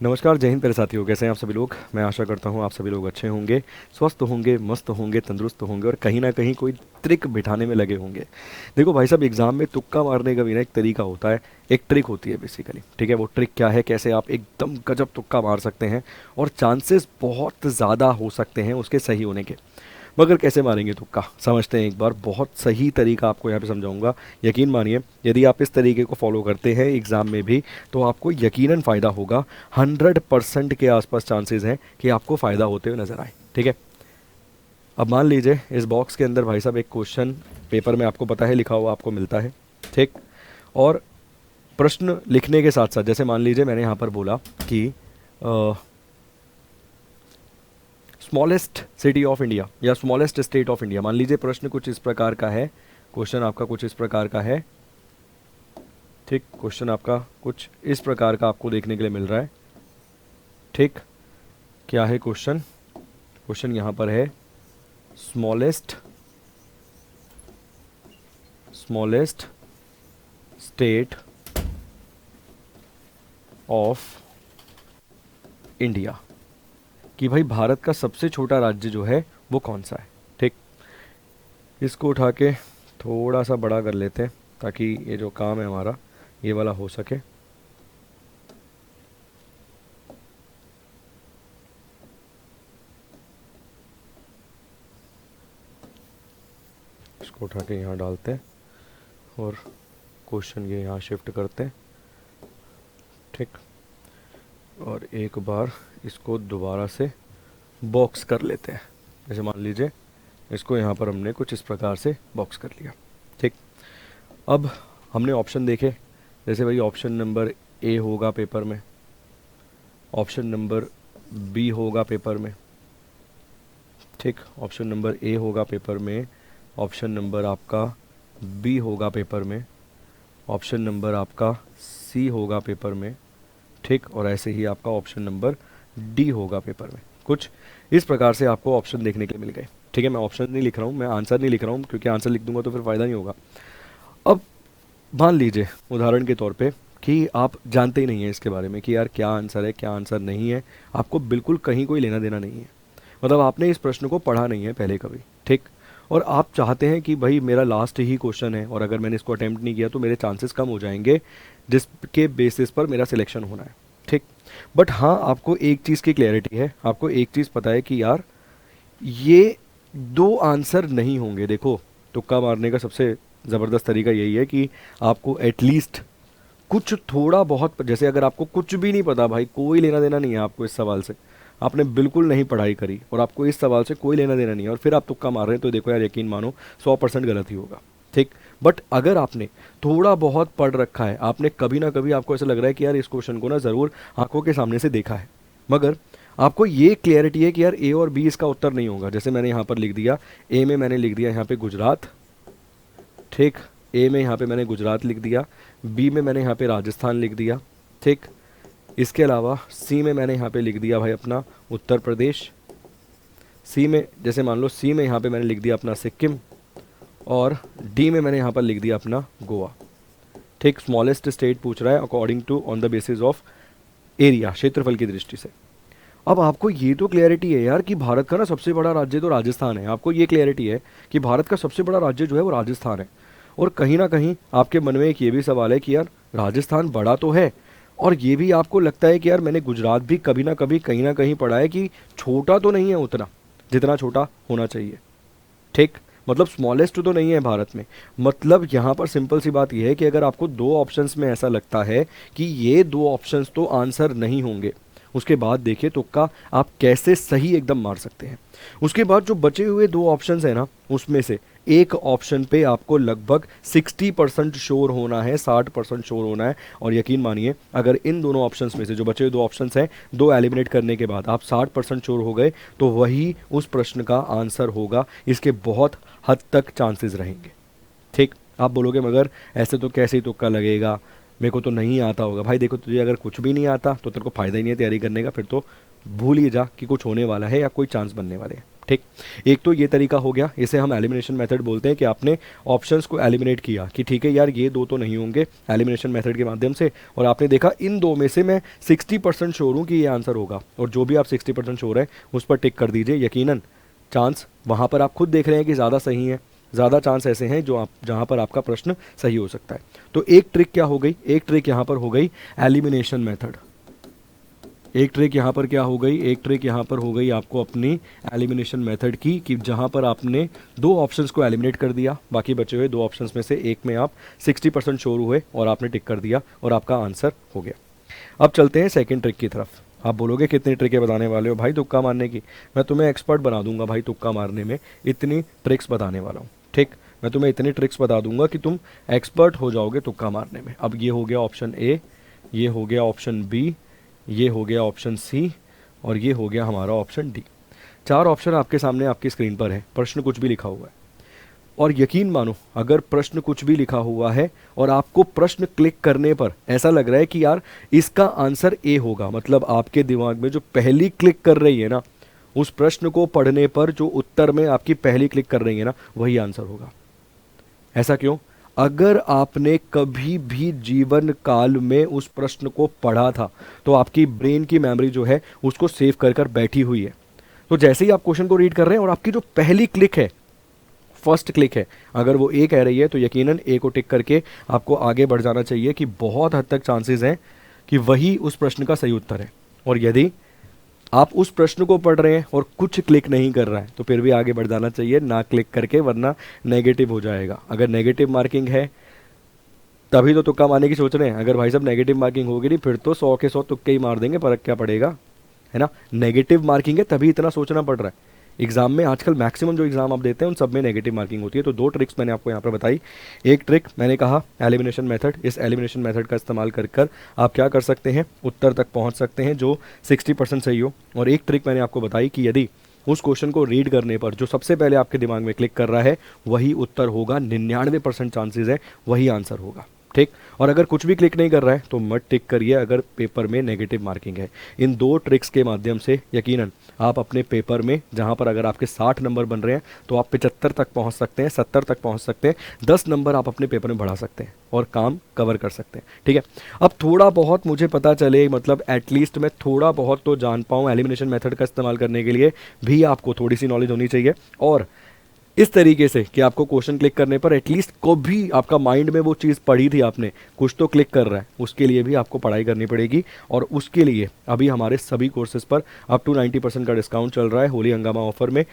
नमस्कार, जय हिंद प्यारे साथियों। कैसे हैं आप सभी लोग? मैं आशा करता हूँ आप सभी लोग अच्छे होंगे, स्वस्थ होंगे, मस्त होंगे, तंदुरुस्त होंगे और कहीं ना कहीं कोई ट्रिक बिठाने में लगे होंगे। देखो भाई साहब, एग्जाम में तुक्का मारने का भी ना एक तरीका होता है, एक ट्रिक होती है बेसिकली। ठीक है, वो ट्रिक क्या है, कैसे आप एकदम गजब तुक्का मार सकते हैं और चांसेस बहुत ज़्यादा हो सकते हैं उसके सही होने के। मगर कैसे मारेंगे तुक्का, समझते हैं एक बार। बहुत सही तरीका आपको यहाँ पे समझाऊंगा। यकीन मानिए, यदि आप इस तरीके को फॉलो करते हैं एग्ज़ाम में भी तो आपको यकीनन फ़ायदा होगा। 100% के आसपास चांसेस हैं कि आपको फ़ायदा होते हुए नज़र आए। ठीक है, अब मान लीजिए इस बॉक्स के अंदर भाई साहब एक क्वेश्चन पेपर में आपको पता है लिखा हुआ आपको मिलता है। ठीक, और प्रश्न लिखने के साथ साथ जैसे मान लीजिए मैंने यहाँ पर बोला कि स्मॉलेस्ट सिटी ऑफ इंडिया या स्मॉलेस्ट स्टेट ऑफ इंडिया। मान लीजिए प्रश्न कुछ इस प्रकार का है, क्वेश्चन आपका कुछ इस प्रकार का है। ठीक, क्वेश्चन आपका कुछ इस प्रकार का आपको देखने के लिए मिल रहा है। ठीक, क्या है क्वेश्चन? क्वेश्चन यहाँ पर है smallest smallest state of India, कि भाई भारत का सबसे छोटा राज्य जो है वो कौन सा है। ठीक, इसको उठा के थोड़ा सा बड़ा कर लेते हैं ताकि ये जो काम है हमारा ये वाला हो सके। इसको उठा के यहाँ डालते हैं और क्वेश्चन ये यहाँ शिफ्ट करते हैं। ठीक, और एक बार इसको दोबारा से बॉक्स कर लेते हैं। जैसे मान लीजिए इसको यहाँ पर हमने कुछ इस प्रकार से बॉक्स कर लिया। ठीक, अब हमने ऑप्शन देखे। जैसे भाई ऑप्शन नंबर ए होगा पेपर में, ऑप्शन नंबर बी होगा पेपर में। ठीक, ऑप्शन नंबर ए होगा पेपर में, ऑप्शन नंबर आपका बी होगा पेपर में, ऑप्शन नंबर आपका सी होगा पेपर में। ठीक, और ऐसे ही आपका ऑप्शन नंबर डी होगा पेपर में। कुछ इस प्रकार से आपको ऑप्शन देखने के लिए मिल गए। ठीक है, मैं ऑप्शन नहीं लिख रहा हूँ, मैं आंसर नहीं लिख रहा हूँ, क्योंकि आंसर लिख दूंगा तो फिर फ़ायदा नहीं होगा। अब मान लीजिए उदाहरण के तौर पे कि आप जानते ही नहीं हैं इसके बारे में कि यार क्या आंसर है क्या आंसर नहीं है, आपको बिल्कुल कहीं कोई लेना देना नहीं है। मतलब आपने इस प्रश्न को पढ़ा नहीं है पहले कभी। ठीक, और आप चाहते हैं कि भाई मेरा लास्ट ही क्वेश्चन है और अगर मैंने इसको अटेम्प्ट नहीं किया तो मेरे चांसेस कम हो जाएंगे जिसके बेसिस पर मेरा सिलेक्शन होना है। ठीक, बट हाँ, आपको एक चीज़ की क्लैरिटी है, आपको एक चीज़ पता है कि यार ये दो आंसर नहीं होंगे। देखो, तुक्का मारने का सबसे ज़बरदस्त तरीका यही है कि आपको एटलीस्ट कुछ थोड़ा बहुत, जैसे अगर आपको कुछ भी नहीं पता, भाई कोई लेना देना नहीं है आपको इस सवाल से, आपने बिल्कुल नहीं पढ़ाई करी और आपको इस सवाल से कोई लेना देना नहीं है और फिर आप तुक्का मार रहे हैं, तो देखो यार यकीन मानो 100% गलत ही होगा। ठीक, बट अगर आपने थोड़ा बहुत पढ़ रखा है, आपने कभी ना कभी आपको ऐसा लग रहा है कि यार इस क्वेश्चन को ना ज़रूर आंखों के सामने से देखा है, मगर आपको ये क्लियरिटी है कि यार ए और बी इसका उत्तर नहीं होगा। जैसे मैंने यहाँ पर लिख दिया, ए में मैंने लिख दिया यहाँ पे गुजरात। ठीक, ए में यहाँ पे मैंने गुजरात लिख दिया, बी में मैंने यहाँ पे राजस्थान लिख दिया। ठीक, इसके अलावा सी में मैंने यहाँ पे लिख दिया भाई अपना उत्तर प्रदेश। सी में जैसे मान लो सी में यहाँ पे मैंने लिख दिया अपना सिक्किम और डी में मैंने यहाँ पर लिख दिया अपना गोवा। ठीक, स्मॉलेस्ट स्टेट पूछ रहा है according to on the basis of area, क्षेत्रफल की दृष्टि से। अब आपको ये तो क्लैरिटी है यार कि भारत का ना सबसे बड़ा राज्य तो राजस्थान है, आपको ये क्लैरिटी है कि भारत का सबसे बड़ा राज्य जो है वो राजस्थान है। और कहीं ना कहीं आपके मन में एक ये भी सवाल है कि यार राजस्थान बड़ा तो है, और ये भी आपको लगता है कि यार मैंने गुजरात भी कभी ना कहीं पढ़ा है कि छोटा तो नहीं है उतना जितना छोटा होना चाहिए। ठीक, मतलब स्मॉलेस्ट तो नहीं है भारत में। मतलब यहाँ पर सिंपल सी बात यह है कि अगर आपको दो ऑप्शंस में ऐसा लगता है कि ये दो ऑप्शंस तो आंसर नहीं होंगे, उसके बाद देखिए तुक्का आप कैसे सही एकदम मार सकते हैं। उसके बाद जो बचे हुए दो ऑप्शंस है ना, उसमें से एक ऑप्शन पे आपको लगभग 60% श्योर होना है, 60% श्योर होना है। और यकीन मानिए अगर इन दोनों ऑप्शंस में से जो बचे हुए दो ऑप्शंस हैं, दो एलिमिनेट करने के बाद आप 60% श्योर हो गए तो वही उस प्रश्न का आंसर होगा। इसके बहुत हद तक चांसेस रहेंगे। ठीक, आप बोलोगे मगर ऐसे तो कैसे ही तुक्का लगेगा, मेरे को तो नहीं आता होगा। भाई देखो, तुझे अगर कुछ भी नहीं आता तो तेरे को फ़ायदा ही नहीं है तैयारी करने का, फिर तो भूल ही जा कि कुछ होने वाला है या कोई चांस बनने वाले हैं। ठीक, एक तो ये तरीका हो गया, इसे हम एलिमिनेशन मेथड बोलते हैं कि आपने ऑप्शंस को एलिमिनेट किया कि ठीक है यार ये दो तो नहीं होंगे एलिमिनेशन मेथड के माध्यम से, और आपने देखा इन दो में से मैं 60% श्योर हूँ कि ये आंसर होगा, और जो भी आप 60% श्योर है उस पर टिक कर दीजिए। यकीनन चांस वहाँ पर आप खुद देख रहे हैं कि ज़्यादा सही है, ज़्यादा चांस ऐसे हैं जो आप जहाँ पर आपका प्रश्न सही हो सकता है। तो एक ट्रिक क्या हो गई, एक ट्रिक यहाँ पर हो गई एलिमिनेशन मेथड, एक ट्रिक यहाँ पर क्या हो गई, एक ट्रिक यहाँ पर हो गई आपको अपनी एलिमिनेशन मेथड की, कि जहाँ पर आपने दो ऑप्शंस को एलिमिनेट कर दिया, बाकी बचे हुए दो ऑप्शंस में से एक में आप 60% श्योर हुए और आपने टिक कर दिया और आपका आंसर हो गया। अब चलते हैं सेकंड ट्रिक की तरफ। आप बोलोगे कितनी ट्रिकें बताने वाले हो भाई तुक्का मारने की, मैं तुम्हें एक्सपर्ट बना दूंगा भाई तुक्का मारने में, इतनी ट्रिक्स बताने वाला हूँ। ठीक, मैं तुम्हें इतनी ट्रिक्स बता दूंगा कि तुम एक्सपर्ट हो जाओगे तुक्का मारने में। अब ये हो गया ऑप्शन ए, ये हो गया ऑप्शन बी, ये हो गया ऑप्शन सी, और ये हो गया हमारा ऑप्शन डी। चार ऑप्शन आपके सामने आपकी स्क्रीन पर है, प्रश्न कुछ भी लिखा हुआ है, और यकीन मानो अगर प्रश्न कुछ भी लिखा हुआ है और आपको प्रश्न क्लिक करने पर ऐसा लग रहा है कि यार इसका आंसर ए होगा, मतलब आपके दिमाग में जो पहली क्लिक कर रही है ना, उस प्रश्न को पढ़ने पर जो उत्तर में आपकी पहली क्लिक कर रही है ना, वही आंसर होगा। ऐसा क्यों? अगर आपने कभी भी जीवन काल में उस प्रश्न को पढ़ा था तो आपकी ब्रेन की मेमोरी जो है उसको सेव कर कर बैठी हुई है। तो जैसे ही आप क्वेश्चन को रीड कर रहे हैं और आपकी जो पहली क्लिक है, फर्स्ट क्लिक है, अगर वो ए कह रही है तो यकीनन ए को टिक करके आपको आगे बढ़ जाना चाहिए कि बहुत हद तक चांसेस हैं कि वही उस प्रश्न का सही उत्तर है। और यदि आप उस प्रश्न को पढ़ रहे हैं और कुछ क्लिक नहीं कर रहा है तो फिर भी आगे बढ़ जाना चाहिए ना क्लिक करके, वरना नेगेटिव हो जाएगा। अगर नेगेटिव मार्किंग है तभी तो तुक्का मारने की सोच रहे हैं, अगर भाई साहब नेगेटिव मार्किंग होगी नहीं फिर तो 100 के 100 तुक्के ही मार देंगे, फर्क क्या पड़ेगा, है ना। नेगेटिव मार्किंग है तभी इतना सोचना पड़ रहा है। एग्जाम में आजकल मैक्सिमम जो एग्जाम आप देते हैं उन सब में नेगेटिव मार्किंग होती है। तो दो ट्रिक्स मैंने आपको यहाँ पर बताई। एक ट्रिक मैंने कहा एलिमिनेशन मेथड, इस एलिमिनेशन मेथड का इस्तेमाल कर कर आप क्या कर सकते हैं, उत्तर तक पहुँच सकते हैं जो 60% सही हो। और एक ट्रिक मैंने आपको बताई कि यदि उस क्वेश्चन को रीड करने पर जो सबसे पहले आपके दिमाग में क्लिक कर रहा है वही उत्तर होगा, 99% चांसेस है वही आंसर होगा। ठीक, और अगर कुछ भी क्लिक नहीं कर रहा है तो मत टिक करिए अगर पेपर में नेगेटिव मार्किंग है। इन दो ट्रिक्स के माध्यम से यकीनन आप अपने पेपर में, जहां पर अगर आपके 60 नंबर बन रहे हैं तो आप 75 तक पहुंच सकते हैं, 70 तक पहुंच सकते हैं, 10 नंबर आप अपने पेपर में बढ़ा सकते हैं और काम कवर कर सकते हैं। ठीक है, अब थोड़ा बहुत मुझे पता चले, मतलब एटलीस्ट मैं थोड़ा बहुत तो जान पाऊँ, एलिमिनेशन मेथड का इस्तेमाल करने के लिए भी आपको थोड़ी सी नॉलेज होनी चाहिए। और इस तरीके से कि आपको क्वेश्चन क्लिक करने पर एटलीस्ट कभी आपका माइंड में वो चीज़ पढ़ी थी आपने, कुछ तो क्लिक कर रहा है, उसके लिए भी आपको पढ़ाई करनी पड़ेगी। और उसके लिए अभी हमारे सभी कोर्सेज पर अप टू 90% का डिस्काउंट चल रहा है होली हंगामा ऑफर में।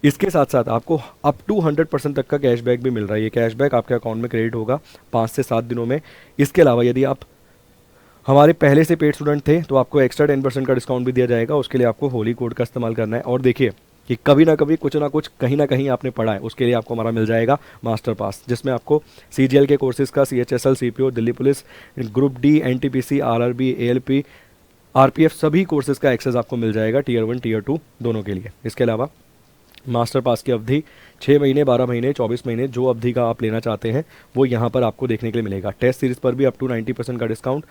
इसके साथ साथ आपको अप टू 100% तक का कैशबैक भी मिल रहा है। ये कैशबैक आपके अकाउंट में क्रेडिट होगा 5 से 7 दिनों में। इसके अलावा यदि आप हमारे पहले से पेड स्टूडेंट थे तो आपको एक्स्ट्रा 10% का डिस्काउंट भी दिया जाएगा। उसके लिए आपको होली कोड का इस्तेमाल करना है। और देखिए कि कभी ना कभी कुछ ना कुछ कहीं ना कहीं आपने पढ़ा है, उसके लिए आपको हमारा मिल जाएगा मास्टर पास, जिसमें आपको CGL के कोर्सेज का CHSL, CPO, Delhi police, group D, NTPC, RRB, ALP, RPF सभी कोर्सेज का एक्सेस आपको मिल जाएगा Tier 1 Tier 2 दोनों के लिए। इसके अलावा मास्टर पास की अवधि 6 महीने, 12 महीने, 24 महीने, जो अवधि का आप लेना चाहते हैं वो यहाँ पर आपको देखने के लिए मिलेगा। टेस्ट सीरीज पर भी अप टू 90% का डिस्काउंट,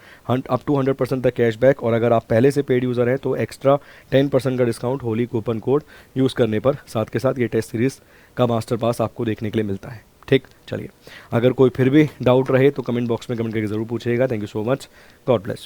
अप टू 100% तक कैशबैक, और अगर आप पहले से पेड यूज़र हैं तो एक्स्ट्रा 10% का discount Holi coupon code use करने पर। साथ के साथ ये टेस्ट सीरीज़ का मास्टर पास आपको देखने के लिए मिलता है। ठीक, चलिए, अगर कोई फिर भी डाउट रहे तो कमेंट बॉक्स में कमेंट करके ज़रूर पूछिएगा। Thank you so much, God bless you.